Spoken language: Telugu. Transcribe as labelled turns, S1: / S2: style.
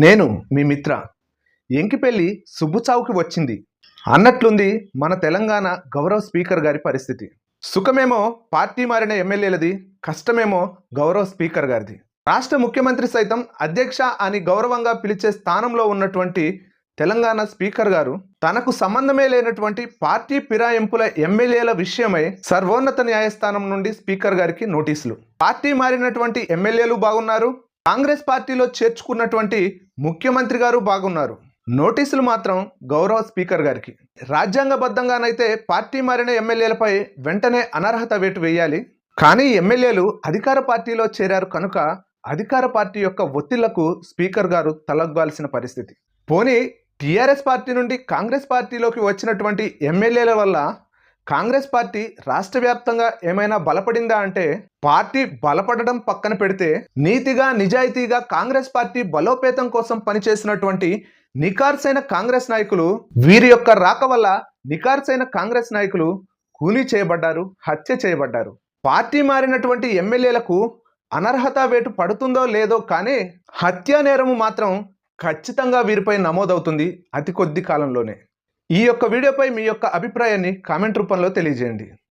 S1: నేను మీ మిత్ర ఎంకిపెళ్లి సుబ్బుచావుకి వచ్చింది అన్నట్లుంది మన తెలంగాణ గౌరవ స్పీకర్ గారి పరిస్థితి. సుఖమేమో పార్టీ మారిన ఎమ్మెల్యేలది, కష్టమేమో గౌరవ స్పీకర్ గారిది. రాష్ట్ర ముఖ్యమంత్రి సైతం అధ్యక్ష అని గౌరవంగా పిలిచే స్థానంలో ఉన్నటువంటి తెలంగాణ స్పీకర్ గారు తనకు సంబంధమే లేనటువంటి పార్టీ ఫిరాయింపుల ఎమ్మెల్యేల విషయమై సర్వోన్నత న్యాయస్థానం నుండి స్పీకర్ గారికి నోటీసులు. పార్టీ మారినటువంటి ఎమ్మెల్యేలు బాగున్నారు, కాంగ్రెస్ పార్టీలో చేర్చుకున్నటువంటి ముఖ్యమంత్రి గారు బాగున్నారు. నోటీసులు మాత్రం గౌరవ స్పీకర్ గారికి. రాజ్యాంగబద్ధంగానైతే పార్టీ మారిన ఎమ్మెల్యేలపై వెంటనే అనర్హత వేటు వేయాలి. కానీ ఎమ్మెల్యేలు అధికార పార్టీలో చేరారు కనుక అధికార పార్టీ యొక్క ఒత్తిళ్లకు స్పీకర్ గారు తలగ్గాల్సిన పరిస్థితి. పోనీ టీఆర్ఎస్ పార్టీ నుండి కాంగ్రెస్ పార్టీలోకి వచ్చినటువంటి ఎమ్మెల్యేల వల్ల కాంగ్రెస్ పార్టీ రాష్ట్ర వ్యాప్తంగా ఏమైనా బలపడిందా అంటే, పార్టీ బలపడడం పక్కన పెడితే నీతిగా నిజాయితీగా కాంగ్రెస్ పార్టీ బలోపేతం కోసం పనిచేసినటువంటి నికార్సైన కాంగ్రెస్ నాయకులు, వీరి యొక్క రాక వల్ల నికార్సైన కాంగ్రెస్ నాయకులు కూలీ చేయబడ్డారు, హత్య చేయబడ్డారు. పార్టీ మారినటువంటి ఎమ్మెల్యేలకు అనర్హత వేటు పడుతుందో లేదో కానీ హత్యా నేరము మాత్రం ఖచ్చితంగా వీరిపై నమోదవుతుంది అతి కొద్ది కాలంలోనే. ఈ యొక్క వీడియోపై మీ యొక్క అభిప్రాయాన్ని కామెంట్ రూపంలో తెలియజేయండి.